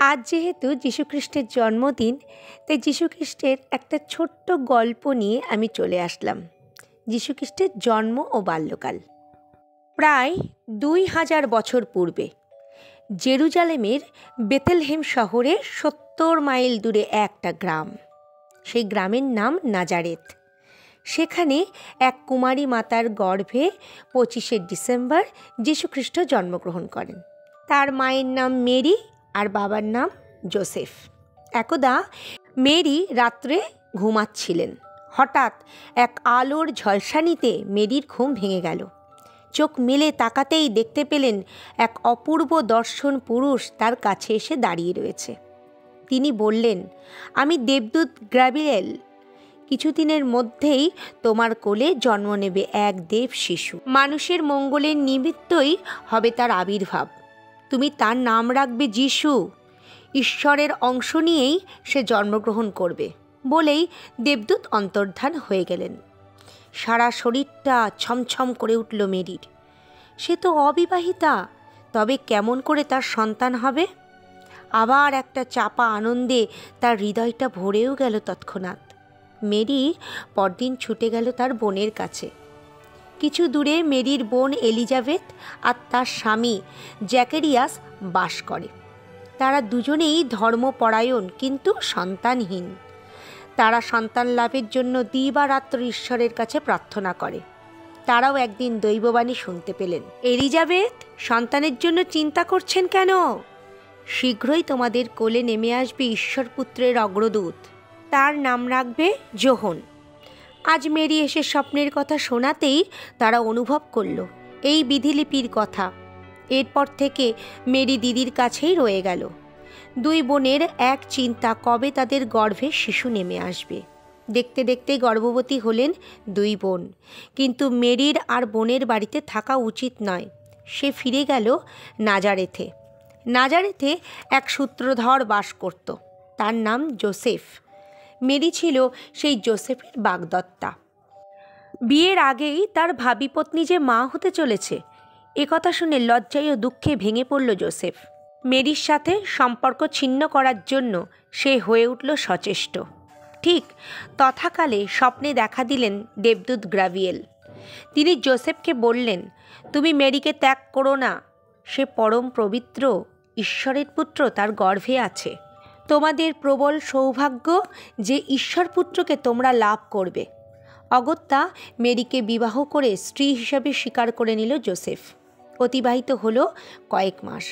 আজ যেহেতু যীশুখ্রিস্টের জন্মদিন, তাই যীশুখ্রিস্টের একটা ছোট্ট গল্প নিয়ে আমি চলে আসলাম। যীশুখ্রিস্টের জন্ম ও বাল্যকাল। প্রায় 2000 বছর পূর্বে জেরুজালেমের বেথলেহেম শহরে 70 মাইল দূরে একটা গ্রাম। সেই গ্রামের নাম নাজারেথ। সেখানে এক কুমারী মাতার গর্ভে 25শে ডিসেম্বর যীশুখ্রিস্ট জন্মগ্রহণ করেন। তার মায়ের নাম মেরি আর বাবার নাম জোসেফ। একদা মেরি রাত্রে ঘুমাচ্ছিলেন। হঠাৎ এক আলোর ঝলসানিতে মেরির ঘুম ভেঙে গেল। চোখ মেলে তাকাতেই দেখতে পেলেন এক অপূর্ব দর্শন পুরুষ তার কাছে এসে দাঁড়িয়ে রয়েছে। তিনি বললেন, আমি দেবদূত গ্যাব্রিয়েল। কিছুদিনের মধ্যেই তোমার কোলে জন্ম নেবে এক দেব শিশু। মানুষের মঙ্গলের নিমিত্তই হবে তার আবির্ভাব। তুমি তার নাম রাখবে যিশু। ঈশ্বরের অংশ নিয়েই সে জন্মগ্রহণ করবে। বলেই দেবদূত অন্তর্ধান হয়ে গেলেন। সারা শরীরটা ছমছম করে উঠল মেরির। সে তো অবিবাহিতা, তবে কেমন করে তার সন্তান হবে? আবার একটা চাপা আনন্দে তার হৃদয়টা ভরেও গেল তৎক্ষণাৎ। মেরি পরদিন ছুটে গেল তার বোনের কাছে। কিছু দূরে মেরির বোন এলিজাবেথ আর তার স্বামী জ্যাকেরিয়াস বাস করে। তারা দুজনেই ধর্মপরায়ণ, কিন্তু সন্তানহীন। তারা সন্তান লাভের জন্য দিবারাত্র ঈশ্বরের কাছে প্রার্থনা করে। তারাও একদিন দৈববাণী শুনতে পেলেন, এলিজাবেথ, সন্তানের জন্য চিন্তা করছেন কেন? শীঘ্রই তোমাদের কোলে নেমে আসবে ঈশ্বর পুত্রের অগ্রদূত। তার নাম রাখবে যোহন। আজ মেরি এসে স্বপ্নের কথা শোনাতেই তারা অনুভব করল এই বিধিলিপির কথা। এরপর থেকে মেরি দিদির কাছেই রয়ে গেল। দুই বোনের এক চিন্তা, কবে তাদের গর্ভে শিশু নেমে আসবে। দেখতে দেখতে গর্ভবতী হলেন দুই বোন। কিন্তু মেরির আর বোনের বাড়িতে থাকা উচিত নয়। সে ফিরে গেল নাজারেথে। নাজারেথে এক সূত্রধর বাস করত। তার নাম জোসেফ। মেরি ছিল সেই জোসেফের বাগদত্তা। বিয়ের আগেই তার ভাবী পত্নী যে মা হতে চলেছে, একথা শুনে লজ্জায় ও দুঃখে ভেঙে পড়ল জোসেফ। মেরির সাথে সম্পর্ক ছিন্ন করার জন্য সে হয়ে উঠল সচেষ্ট। ঠিক তথাকালে স্বপ্নে দেখা দিলেন দেবদূত গ্যাব্রিয়েল। তিনি জোসেফকে বললেন, তুমি মেরিকে ত্যাগ করো না। সে পরম পবিত্র, ঈশ্বরের পুত্র তার গর্ভে আছে। তোমাদের প্রবল সৌভাগ্য যে ঈশ্বর পুত্রকে তোমরা লাভ করবে। অগত্যা মেরিকে বিবাহ করে স্ত্রী হিসাবে স্বীকার করে নিল জোসেফ। অতিবাহিত হলো কয়েক মাস।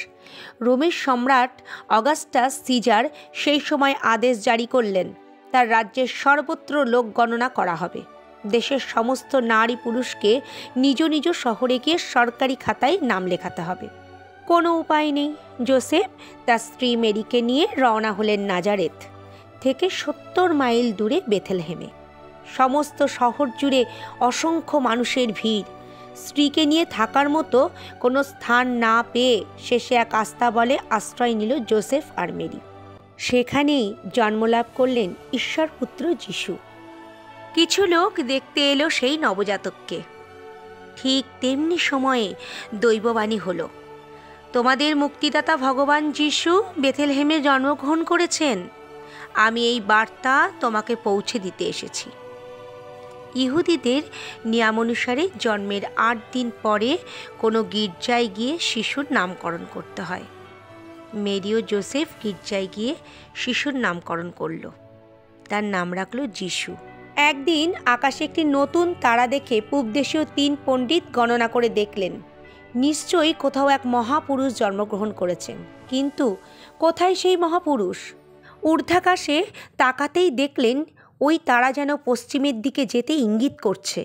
রোমের সম্রাট অগাস্টাস সিজার সেই সময় আদেশ জারি করলেন, তার রাজ্যের সর্বত্র লোক গণনা করা হবে। দেশের সমস্ত নারী পুরুষকে নিজ নিজ শহরে গিয়ে সরকারি খাতায় নাম লেখাতে হবে। কোনো উপায় নেই। জোসেফ তার স্ত্রী মেরিকে নিয়ে রওনা হলেন নাজারেথ থেকে 70 মাইল দূরে বেথলেহেমে। সমস্ত শহর জুড়ে অসংখ্য মানুষের ভিড়। স্ত্রীকে নিয়ে থাকার মতো কোনো স্থান না পেয়ে শেষে এক আস্তাবলে আশ্রয় নিল জোসেফ আর মেরি। সেখানেই জন্মলাভ করলেন ঈশ্বরপুত্র যিশু। কিছু লোক দেখতে এলো সেই নবজাতককে। ঠিক তেমনি সময়ে দৈববাণী হলো, তোমাদের মুক্তিদাতা ভগবান যিশু বেথলেহেমে জন্মগ্রহণ করেছেন। আমি এই বার্তা তোমাকে পৌঁছে দিতে এসেছি। ইহুদিদের নিয়মানুসারে জন্মের 8 দিন পরে কোনো গির্জায় গিয়ে শিশুর নামকরণ করতে হয়। মেরি ও জোসেফ গির্জায় গিয়ে শিশুর নামকরণ করল। তার নাম রাখল যিশু। একদিন আকাশে একটি নতুন তারা দেখে পূবদেশীয় 3 পণ্ডিত গণনা করে দেখলেন, নিশ্চয়ই কোথাও এক মহাপুরুষ জন্মগ্রহণ করেছেন। কিন্তু কোথায় সেই মহাপুরুষ? ঊর্ধ্বাকাশে তাকাতেই দেখলেন ওই তারা যেন পশ্চিমের দিকে যেতে ইঙ্গিত করছে।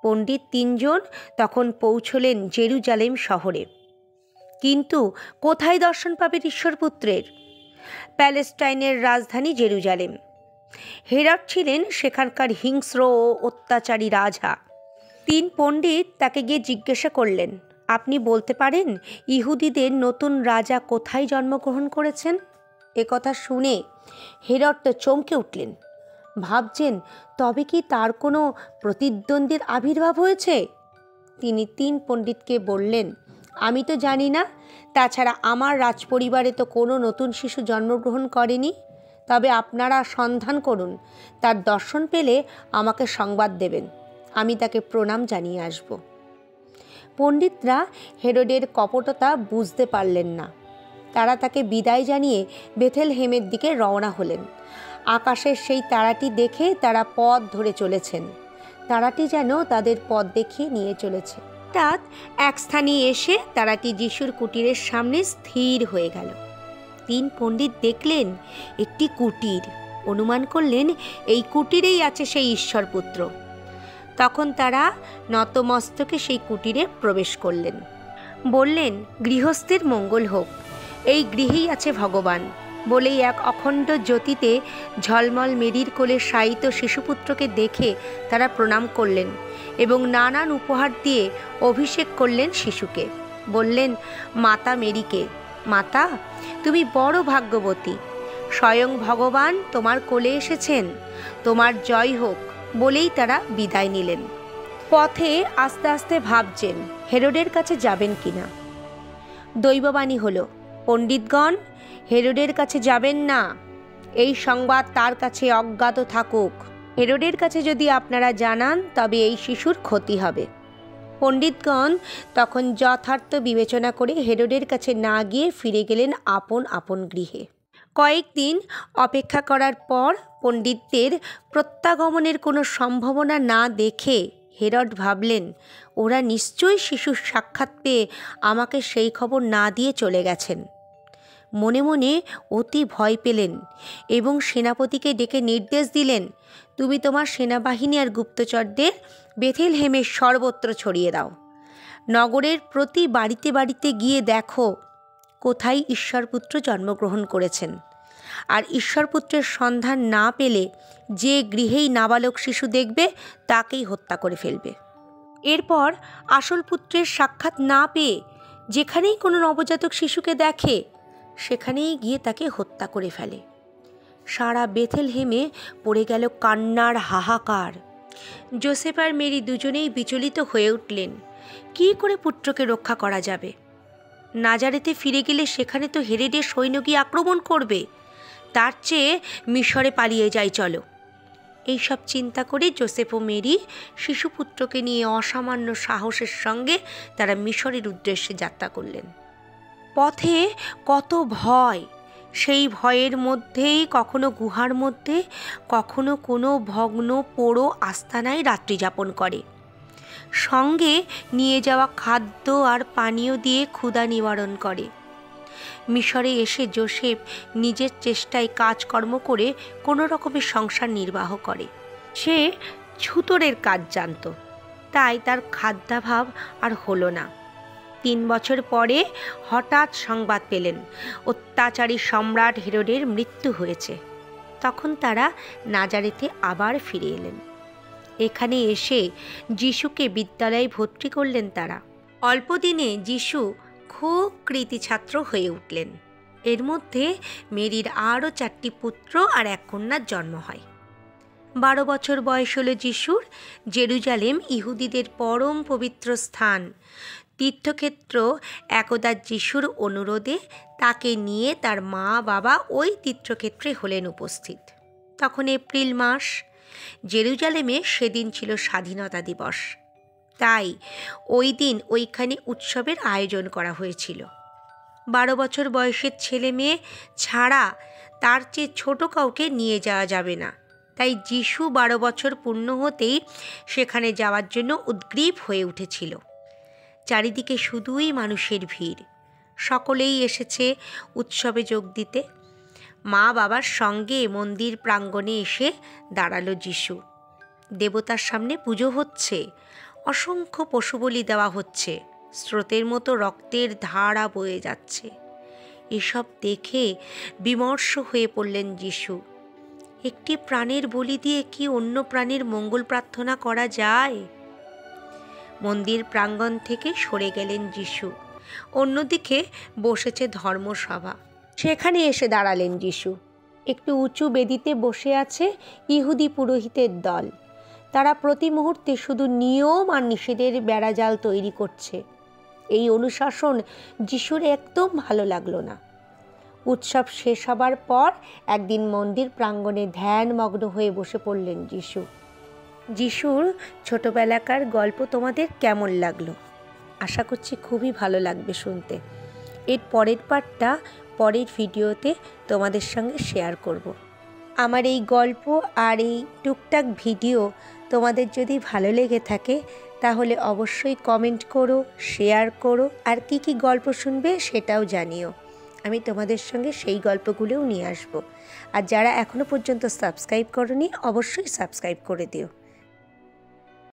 পণ্ডিত 3 জন তখন পৌঁছলেন জেরুজালেম শহরে। কিন্তু কোথায় দর্শন পাবেন ঈশ্বরপুত্রের? প্যালেস্টাইনের রাজধানী জেরুজালেম। হেরোদ ছিলেন সেখানকার হিংস্র ও অত্যাচারী রাজা। 3 পণ্ডিত তাকে গিয়ে জিজ্ঞাসা করলেন, আপনি বলতে পারেন ইহুদিদের নতুন রাজা কোথায় জন্মগ্রহণ করেছেন? একথা শুনে হেরোদ তো চমকে উঠলেন। ভাবছেন, তবে কি তার কোনো প্রতিদ্বন্দ্বীর আবির্ভাব হয়েছে? তিনি 3 পণ্ডিতকে বললেন, আমি তো জানি না, তাছাড়া আমার রাজপরিবারে তো কোনো নতুন শিশু জন্মগ্রহণ করেনি। তবে আপনারা সন্ধান করুন, তার দর্শন পেলে আমাকে সংবাদ দেবেন, আমি তাকে প্রণাম জানিয়ে আসব। পণ্ডিতরা হেরোডের কপটতা বুঝতে পারলেন না। তারা তাকে বিদায় জানিয়ে বেথলেহেমের দিকে রওনা হলেন। আকাশের সেই তারাটি দেখে তারা পথ ধরে চলেছেন। তারাটি যেন তাদের পথ দেখিয়ে নিয়ে চলেছে। হঠাৎ এক স্থানে এসে তারাটি যিশুর কুটিরের সামনে স্থির হয়ে গেল। তিন পণ্ডিত দেখলেন একটি কুটির, অনুমান করলেন এই কুটিরেই আছে সেই ঈশ্বরপুত্র। তখন তারা নতমস্তকে সেই কুটিরে প্রবেশ করলেন। বললেন, গৃহস্থের মঙ্গল হোক, এই গৃহেই আছে ভগবান। বলেই এক অখণ্ড জ্যোতিতে ঝলমল মেরির কোলে শায়িত শিশুপুত্রকে দেখে তারা প্রণাম করলেন এবং নানান উপহার দিয়ে অভিষেক করলেন শিশুকে। বললেন মাতা মেরিকে, মাতা, তুমি বড় ভাগ্যবতী, স্বয়ং ভগবান তোমার কোলে এসেছেন, তোমার জয় হোক। বলেই তারা বিদায় নিলেন। পথে আস্তে আস্তে ভাবছেন হেরোডের কাছে যাবেন কিনা। দৈববাণী হলো, পণ্ডিতগণ, হেরোডের কাছে যাবেন না, এই সংবাদ তার কাছে অজ্ঞাত থাকুক। হেরোডের কাছে যদি আপনারা জানান তবে এই শিশুর ক্ষতি হবে। পণ্ডিতগণ তখন যথার্থ বিবেচনা করে হেরোডের কাছে না গিয়ে ফিরে গেলেন আপন আপন গৃহে। কয়েকদিন অপেক্ষা করার পর পণ্ডিতদের প্রত্যাগমনের কোনো সম্ভাবনা না দেখে হেরোড ভাবলেন, ওরা নিশ্চয়ই শিশুর সাক্ষাৎ পেয়ে আমাকে সেই খবর না দিয়ে চলে গেছেন। মনে মনে অতি ভয় পেলেন এবং সেনাপতিকে ডেকে নির্দেশ দিলেন, তুমি তোমার সেনাবাহিনী আর গুপ্তচরদের বেথলেহেমের সর্বত্র ছড়িয়ে দাও। নগরের প্রতি বাড়িতে বাড়িতে গিয়ে দেখো কোথায় ঈশ্বরপুত্র জন্মগ্রহণ করেছেন। আর ঈশ্বরপুত্রের সন্ধান না পেলে যে গৃহেই নাবালক শিশু দেখবে তাকেই হত্যা করে ফেলবে। এরপর আসল পুত্রের সাক্ষাৎ না পেয়ে যেখানেই কোনো নবজাতক শিশুকে দেখে সেখানেই গিয়ে তাকে হত্যা করে ফেলে। সারা বেথলেহেমে পড়ে গেল কান্নার হাহাকার। যোসেফ আর মেরি দুজনেই বিচলিত হয়ে উঠলেন। কী করে পুত্রকে রক্ষা করা যাবে? নাজারেতে ফিরে গেলে সেখানে তো হেরোডের সৈন্য গিয়ে আক্রমণ করবে, তার চেয়ে মিশরে পালিয়ে যাই চলো। এইসব চিন্তা করে যোসেফ ও মেরি শিশুপুত্রকে নিয়ে অসামান্য সাহসের সঙ্গে তারা মিশরের উদ্দেশ্যে যাত্রা করলেন। পথে কত ভয়! সেই ভয়ের মধ্যেই কখনো গুহার মধ্যে, কখনো কোনো ভগ্ন পোড়ো আস্তানায় রাত্রি যাপন করে। সঙ্গে নিয়ে যাওয়া খাদ্য আর পানীয় দিয়ে ক্ষুধা নিবারণ করে। মিশরে এসে যোসেফ নিজের চেষ্টায় কাজকর্ম করে কোনো রকমের সংসার নির্বাহ করে। সে ছুতোরের কাজ জানত, তাই তার খাদ্যাভাব আর হলো না। 3 বছর পরে হঠাৎ সংবাদ পেলেন অত্যাচারী সম্রাট হেরোডের মৃত্যু হয়েছে। তখন তারা নাজারেতে আবার ফিরে এলেন। এখানে এসে যিশুকে বিদ্যালয়ে ভর্তি করলেন তারা। অল্পদিনে যিশু খুব কৃতী ছাত্র হয়ে উঠলেন। এর মধ্যে মেরির আরও 4টি পুত্র আর 1 কন্যার জন্ম হয়। 12 বছর বয়স হল যিশুর। জেরুজালেম ইহুদিদের পরম পবিত্র স্থান। তীর্থক্ষেত্র একদা যিশুর অনুরোধে তাকে নিয়ে তার মা বাবা ওই তীর্থক্ষেত্রে হলেন উপস্থিত। তখন এপ্রিল মাস। জেরুজালেমে সেদিন ছিল স্বাধীনতা দিবস, তাই ওই দিন ওইখানে উৎসবের আয়োজন করা হয়েছিল। 12 বছর বয়সের ছেলে মেয়ে ছাড়া তার চেয়ে ছোট কাউকে নিয়ে যাওয়া যাবে না। তাই যিশু 12 বছর পূর্ণ হতেই সেখানে যাওয়ার জন্য উদ্গ্রীব হয়ে উঠেছিল। চারিদিকে শুধুই মানুষের ভিড়। সকলেই এসেছে উৎসবে যোগ দিতে। মা বাবার সঙ্গে মন্দির প্রাঙ্গণে এসে দাঁড়ালো যিশু। দেবতার সামনে পুজো হচ্ছে, অসংখ্য পশু বলি দেওয়া হচ্ছে, স্রোতের মতো রক্তের ধারা বয়ে যাচ্ছে। এসব দেখে বিমর্ষ হয়ে পড়লেন যিশু। একটি প্রাণের বলি দিয়ে কি অন্য প্রাণের মঙ্গল প্রার্থনা করা যায়? মন্দির প্রাঙ্গণ থেকে সরে গেলেন যিশু। অন্যদিকে বসেছে ধর্মসভা। সেখানে এসে দাঁড়ালেন যিশু। একটু উঁচু বেদিতে বসে আছে ইহুদি পুরোহিতের দল। তারা প্রতি মুহূর্তে শুধু নিয়ম আর নিষেধের বেড়াজাল তৈরি করছে। এই অনুশাসন যিশুর একদম ভালো লাগলো না। উৎসব শেষ হবার পর একদিন মন্দির প্রাঙ্গণে ধ্যানমগ্ন হয়ে বসে পড়লেন যিশু। যিশুর ছোটোবেলাকার গল্প তোমাদের কেমন লাগলো? আশা করছি খুবই ভালো লাগবে শুনতে। এর পরের পার্টটা পরের ভিডিওতে তোমাদের সঙ্গে শেয়ার করব। আমার এই গল্প আর এই টুকটাক ভিডিও তোমাদের যদি ভালো লেগে থাকে তাহলে অবশ্যই কমেন্ট করো, শেয়ার করো, আর কি কি গল্প শুনবে সেটাও জানিও। আমি তোমাদের সঙ্গে সেই গল্পগুলোও নিয়ে আসবো। আর যারা এখনও পর্যন্ত সাবস্ক্রাইব করোনি অবশ্যই সাবস্ক্রাইব করে দিও।